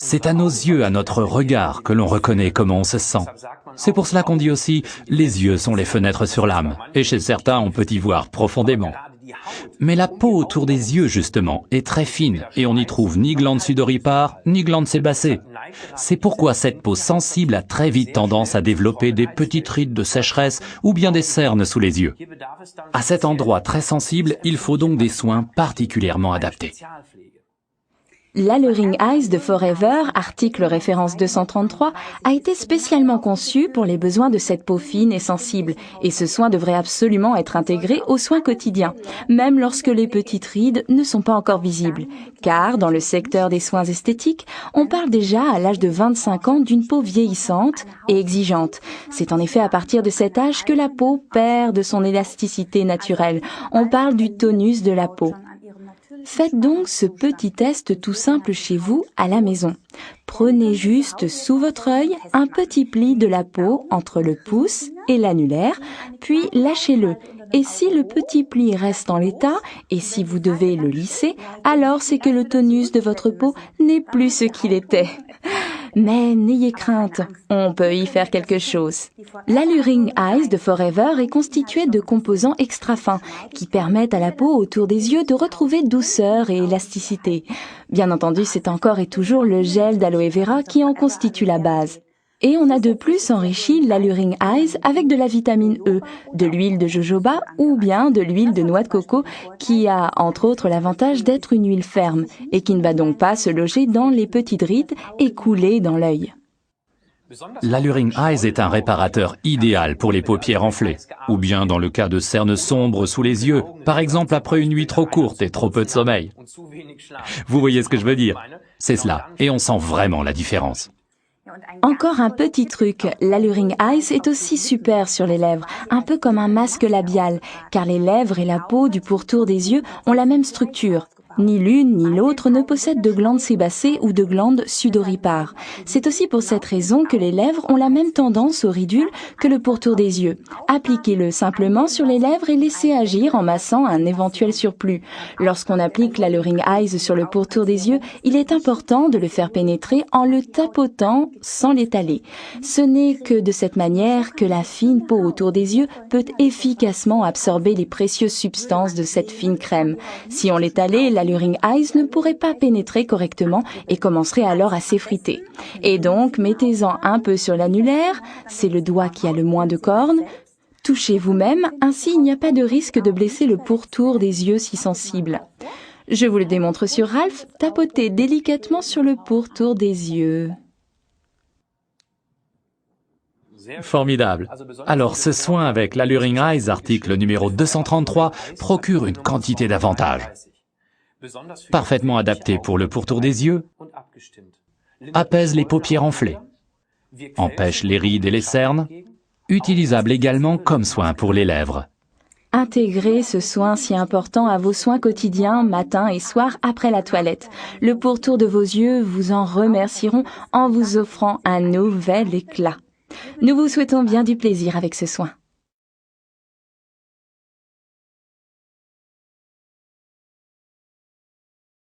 C'est à nos yeux, à notre regard, que l'on reconnaît comment on se sent. C'est pour cela qu'on dit aussi « les yeux sont les fenêtres sur l'âme », et chez certains on peut y voir profondément. Mais la peau autour des yeux, justement, est très fine, et on n'y trouve ni glande sudoripare, ni glande sébacée. C'est pourquoi cette peau sensible a très vite tendance à développer des petites rides de sécheresse ou bien des cernes sous les yeux. À cet endroit très sensible, il faut donc des soins particulièrement adaptés. L'Alluring Eyes de Forever, article référence 233, a été spécialement conçu pour les besoins de cette peau fine et sensible, et ce soin devrait absolument être intégré aux soins quotidiens, même lorsque les petites rides ne sont pas encore visibles. Car, dans le secteur des soins esthétiques, on parle déjà à l'âge de 25 ans d'une peau vieillissante et exigeante. C'est en effet à partir de cet âge que la peau perd de son élasticité naturelle. On parle du tonus de la peau. Faites donc ce petit test tout simple chez vous à la maison. Prenez juste sous votre œil un petit pli de la peau entre le pouce et l'annulaire, puis lâchez-le. Et si le petit pli reste en l'état, et si vous devez le lisser, alors c'est que le tonus de votre peau n'est plus ce qu'il était. Mais n'ayez crainte, on peut y faire quelque chose. L'Alluring Eyes de Forever est constitué de composants extra fins qui permettent à la peau autour des yeux de retrouver douceur et élasticité. Bien entendu, c'est encore et toujours le gel d'aloe vera qui en constitue la base. Et on a de plus enrichi l'Alluring Eyes avec de la vitamine E, de l'huile de jojoba ou bien de l'huile de noix de coco qui a entre autres l'avantage d'être une huile ferme et qui ne va donc pas se loger dans les petites rides et couler dans l'œil. L'Alluring Eyes est un réparateur idéal pour les paupières enflées, ou bien dans le cas de cernes sombres sous les yeux, par exemple après une nuit trop courte et trop peu de sommeil. Vous voyez ce que je veux dire? C'est cela, et on sent vraiment la différence. Encore un petit truc, l'Alluring Eyes est aussi super sur les lèvres, un peu comme un masque labial, car les lèvres et la peau du pourtour des yeux ont la même structure. Ni l'une ni l'autre ne possèdent de glandes sébacées ou de glandes sudoripares. C'est aussi pour cette raison que les lèvres ont la même tendance au ridule que le pourtour des yeux. Appliquez-le simplement sur les lèvres et laissez agir en massant un éventuel surplus. Lorsqu'on applique l'Alluring Eyes sur le pourtour des yeux, il est important de le faire pénétrer en le tapotant sans l'étaler. Ce n'est que de cette manière que la fine peau autour des yeux peut efficacement absorber les précieuses substances de cette fine crème. Si on l'étalait, l'Alluring Eyes ne pourrait pas pénétrer correctement et commencerait alors à s'effriter. Et donc, mettez-en un peu sur l'annulaire, c'est le doigt qui a le moins de cornes. Touchez vous-même, ainsi il n'y a pas de risque de blesser le pourtour des yeux si sensibles. Je vous le démontre sur Ralph, tapotez délicatement sur le pourtour des yeux. Formidable. Alors ce soin avec l'Alluring Eyes, article numéro 233, procure une quantité d'avantages. Parfaitement adapté pour le pourtour des yeux, apaise les paupières enflées, empêche les rides et les cernes, utilisable également comme soin pour les lèvres. Intégrez ce soin si important à vos soins quotidiens, matin et soir après la toilette. Le pourtour de vos yeux vous en remercieront en vous offrant un nouvel éclat. Nous vous souhaitons bien du plaisir avec ce soin.